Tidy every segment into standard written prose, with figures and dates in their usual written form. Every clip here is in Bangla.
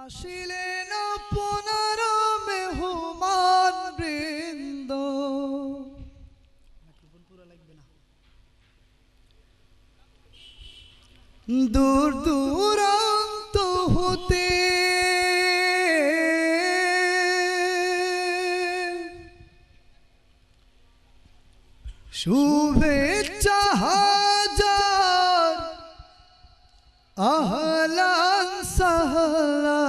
আসিলেন আপনার মেহমান বৃন্দ। দূর দূরান্ত হতে শুভেচ্ছা হাজার আহলান সাহলান।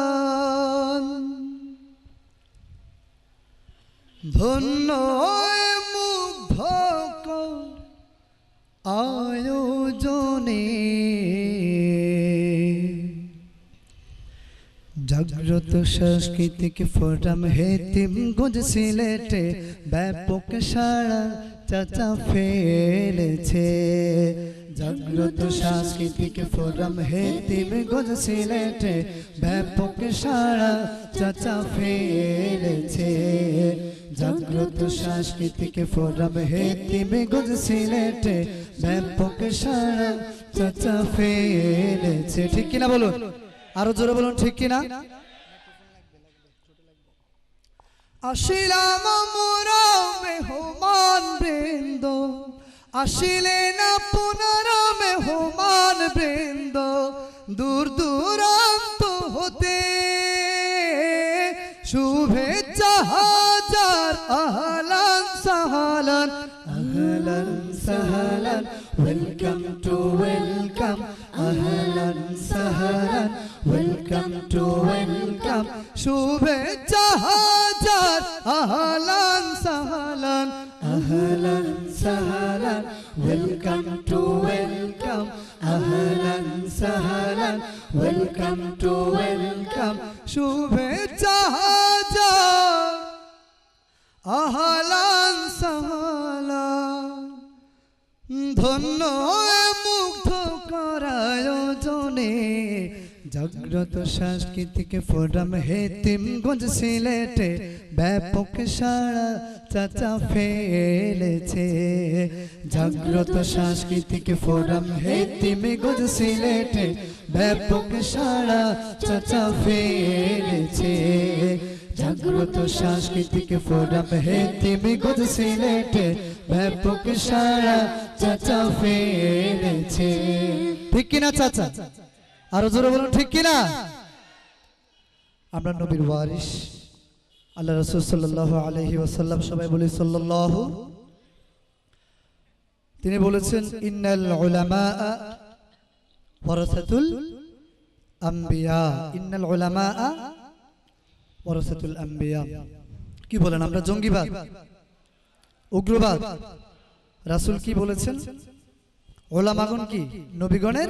ধন্য মুগ্ধকর আয়োজনে জাগ্রত সাংস্কৃতিক ফোরাম হেতিমগঞ্জ সিলেটে ব্যাপক সাড়া চাচা ফেলেছে। জাগ্রত সাংস্কৃতিক ফোরাম হেতিমগঞ্জ সিলেটে ব্যাপক সাড়া চাচা ফেলেছে। জাগ্রত সাংস্কৃতিক ফোরাম হেতিমগঞ্জ সিলেটে ব্যাপক সাড়া চাচা ফেলেছে। ঠিক কিনা বলুন, আরো জোরে বলুন ঠিক কিনা। আসিলাম মোরা মেহমান বৃন্দ, আসিলেন আপনার মেহমান বৃন্দ। দূর দূরান্ত হতে শুভেচ্ছা হাজার আহলান সাহলান আহলান সাহলান। ওয়েলকাম টু ওয়েলকাম আহলান সাহলান ওয়েলকাম টু ওয়েলকাম। শুভেচ্ছা হাজার আহলান সাহলান আহলান সাহলান ওয়েলকাম টু ওয়েলকাম আহলান সাহলান ওয়েলকাম টু ওয়েলকাম। শুভেচ্ছা হাজার আহলান সাহলান। ধন্য মুগ্ধ করায়োজনে জাগ্রত সাংস্কৃতিক ফোরাম হেতিমগঞ্জ সিলেটে ব্যাপক সাড়া চাচা ফেলেছে। জাগ্রত সাংস্কৃতিক ফোরাম হেতিমগঞ্জ সিলেটে ব্যাপক সাড়া চাচা ফেলেছে। জাগ্রত সাংস্কৃতিক ফোরাম হেতিমগঞ্জ সিলেটে ব্যাপক সাড়া চাচা ফেলেছে। ঠিক কিনা চাচা, আরো জোরে বলুন ঠিক কিনা। আমরা নবীর ওয়ারিস আল্লাহ রাসূল সাল্লাল্লাহু আলাইহি ওয়াসাল্লাম সবাই বলি সাল্লাল্লাহু। তিনি বলেছেন ইন্নাল উলামা ওয়ারাসাতুল আম্বিয়া, ইন্নাল উলামা ওয়ারাসাতুল আম্বিয়া। কি বলেন আমরা জঙ্গিবাদ, উগ্রবাদ? রাসূল কি বলেছেন? উলামাগণ কি নবীগণের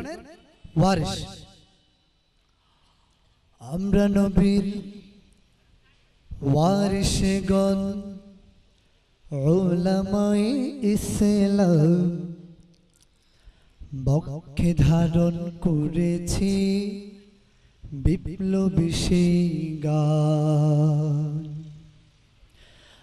ওয়ারিস। আমরা নবীর ওয়ারিসগণ উলামায়ে ইসলাম বক্ষে ধারণ করেছি বিপ্লবী সেই গান।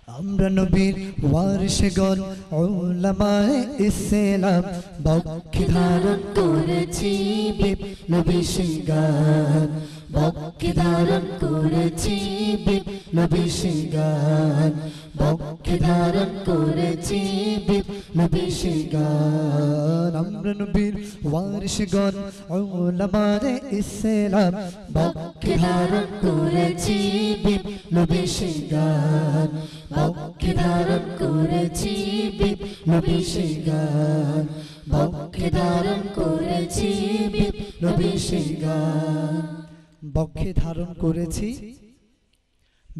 আমরা নবীর ওয়ারিসগণ উলামায়ে ইসলাম বক্ষে ধারণ করেছি বিপ্লবী সেই গান। বক্ষে ধারণ করেছি বিপ্লবী সেই গান। বক্ষে ধারণ করেছি বিপ্লবী সেই গান। আমরা নবীর ওয়ারিসগণ উলামায়ে ইসলাম বক্ষে ধারণ করেছি বিপ্লবী সেই গান। বক্ষে ধারণ করেছি বিপ্লবী সেই গান। বক্ষে ধারণ করেছি বিপ্লবী সেই গান। বক্ষে ধারণ করেছি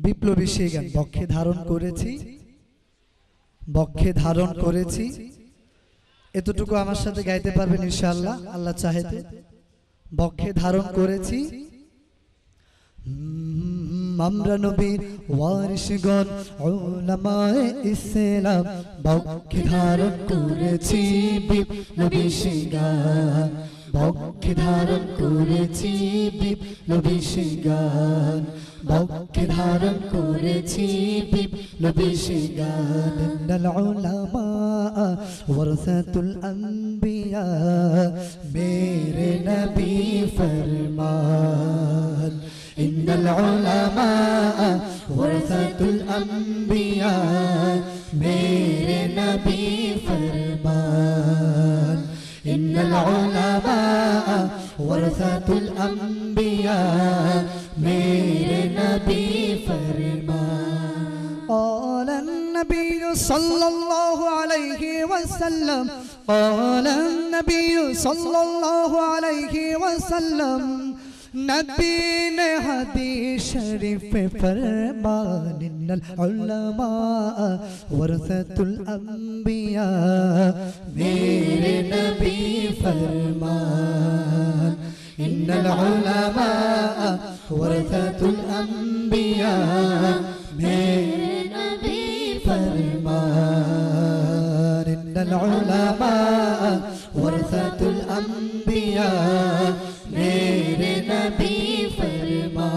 বিপ্লবী সেই গান। বক্ষে ধারণ করেছি, বক্ষে ধারণ করেছি। এতটুকু আমার সাথে গাইতে পারবেন ইনশাআল্লাহ আল্লাহ চাহেতে। বক্ষে ধারণ করেছি। আমরা নবীর ওয়ারিসগণ উলামায়ে ইসলাম বক্ষে ধারণ করেছি বিপ্লবী সেই গান। বক্ষে ধারণ করেছি বিপ্লবী সেই গান। বক্ষে ধারণ করেছি বিপ্লবী সেই গান। ইন্নাল উলামা ওয়ারাসাতুল আম্বিয়া মেরে নবী ফরমান। إن ইন্নাল উলামা ওয়ারাসাতুল আম্বিয়া মেরে নবী ফরমান ইন্নাল উলামা ওয়ারাসাতুল আম্বিয়া মেরে নবী ফরমান قال النبي صلى الله عليه وسلم قال النبي صلى الله عليه وسلم نبی نے حدیث شریف فرمان ان العلماء ورثۃ الانبیاء میرے نبی فرمان ان العلماء ورثۃ الانبیاء میرے نبی فرمان ان العلماء ورثۃ الانبیاء मेरे नबी फरमान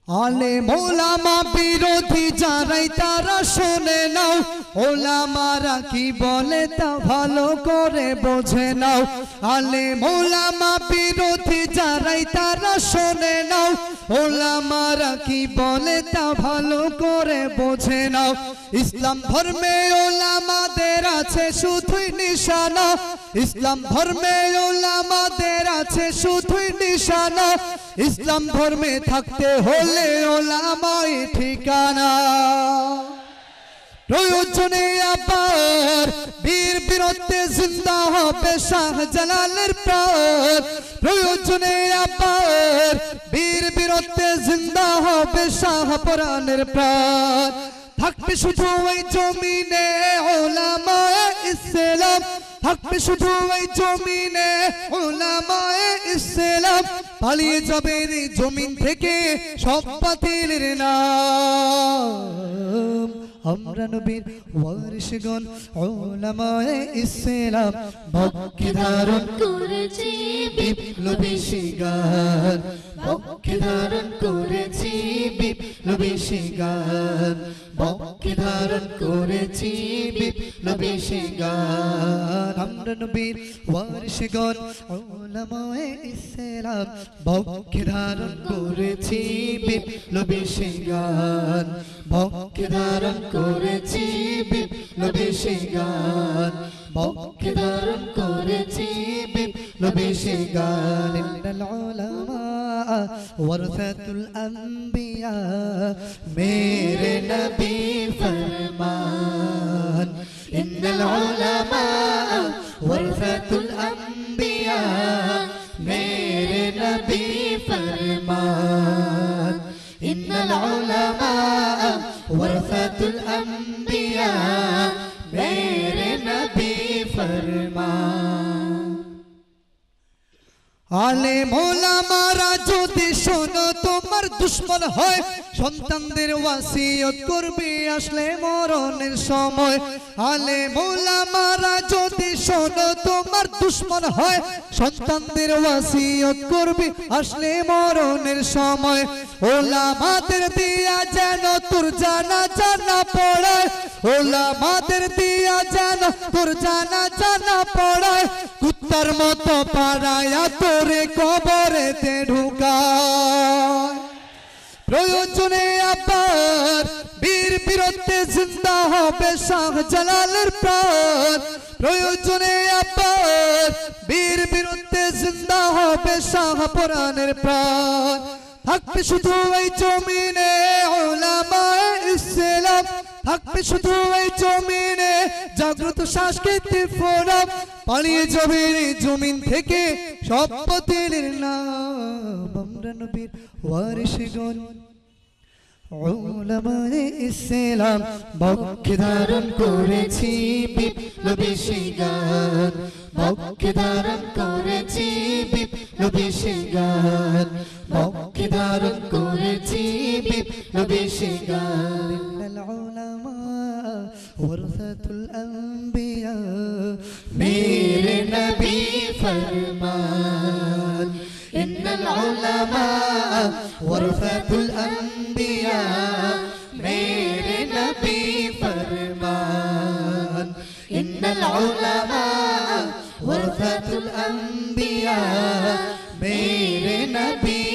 आलेम ओलामा বিরোধী যারাই তারা শুনে নাও ওলামারা কি বলে তা ভালো করে বোঝে নাও আলেম ওলামা বিরোধী যারাই তারা শুনে নাও ওলামারা কি বলে তা ভালো করে বোঝে নাও ইসলাম ধর্মে ওলামাদের আছে শুধুই নিশানা ইসলাম ধর্মে ওলামাদের আছে শুধুই নিশানা ইসলাম ধর্মে থাকতে হলে ওলামাই ঠিকানা প্রয়োজনে আবার বীর বীরত্বে জিন্দা হবে শাহজালালের প্রাণ প্রয়োজনে আবার বীর বীরত্বে জিন্দা হবে শাহপরানের প্রাণ থাকবে শুধু ওই জমিনে ওলামায়ে ইসলাম থাকবে শুধু ওই জমিনে উলামায়ে ইসলাম পালিয়ে যাবে এই জমিন থেকে সব বাতিলের নাম আমরা নবীর ওয়ারিশগণ উলামায়ে ইসলাম পক্ষে ধারণ করেছি বিপ্লবী শিগার পক্ষে ধারণ করেছি বিপ্লবী শিগার পক্ষে ধারণ করেছি বিপ্লবী শিগার আমরা নবীর ওয়ারিশগণ উলামায়ে ইসলাম পক্ষে ধারণ করেছি বিপ্লবী শিগার পক্ষে ধারণ করেছি বিপ্লবী শিগার পক্ষে ধারণ করেছি বিপ্লবী শিগার ইন্নাল উলামা ওয়ারাসাতুল আম্বিয়া মেরে নবী ফরমান ইন্নাল উলামা ওয়ারাসাতুল আম্বিয়া মেরে নবী ফরমান ইন্নাল উলামা ওয়ারাসাতুল আম্বিয়া মেরে নবী ফরমান আলেম ওলামারা যদি শোনো তোমার দুশ্মন হয় সন্তানদের ওয়াসিয়ত করবে আসলে মরণের সময় আলেম ওলামারা যদি শোনো তোমার দুশ্মন হয় সন্তানদের ওয়াসিয়ত করবে আসলে মরণের সময় ওলামাদের দিয়া যেন তোর জানা পড়ায় ওলামাদের দিয়া যেন তোর জানা পড়ায় কুত্তার মতো পাড়ায় তোরে কবরেতে ঢুকায় প্রয়োজনে আবার বীর বীরত্বে জিন্দা হবে শাহজালালের প্রাণ প্রয়োজনে আবার বীর বীরত্বে জিন্দা হবে শাহপরানের প্রাণ থাকবে শুধু এই জমিনে উলামায়ে ইসলাম থাকবে শুধু এই জমিনে জাগ্রত সাংস্কৃতিক ফোরাম পালিয়ে যাবে জমিন থেকে সব বাতিলের নাম আমরা নবীর ওয়ারিশগণ উলামায়ে ইসলাম পক্ষে ধারণ করেছি বিপ্লবী শিগার পক্ষে ধারণ করেছি বিপ্লবী শিগার পক্ষে ধারণ করেছি বিপ্লবী শিগার ইন্নাল উলামা ওয়ারাসাতুল আম্বিয়া মেরে নবী ফরমান ইন্নাল উলামা ওয়ারাসাতুল আম্বিয়া মেরে নবী ফরমান ইন্নাল উলামা ওয়ারাসাতুল আম্বিয়া মেরে নবী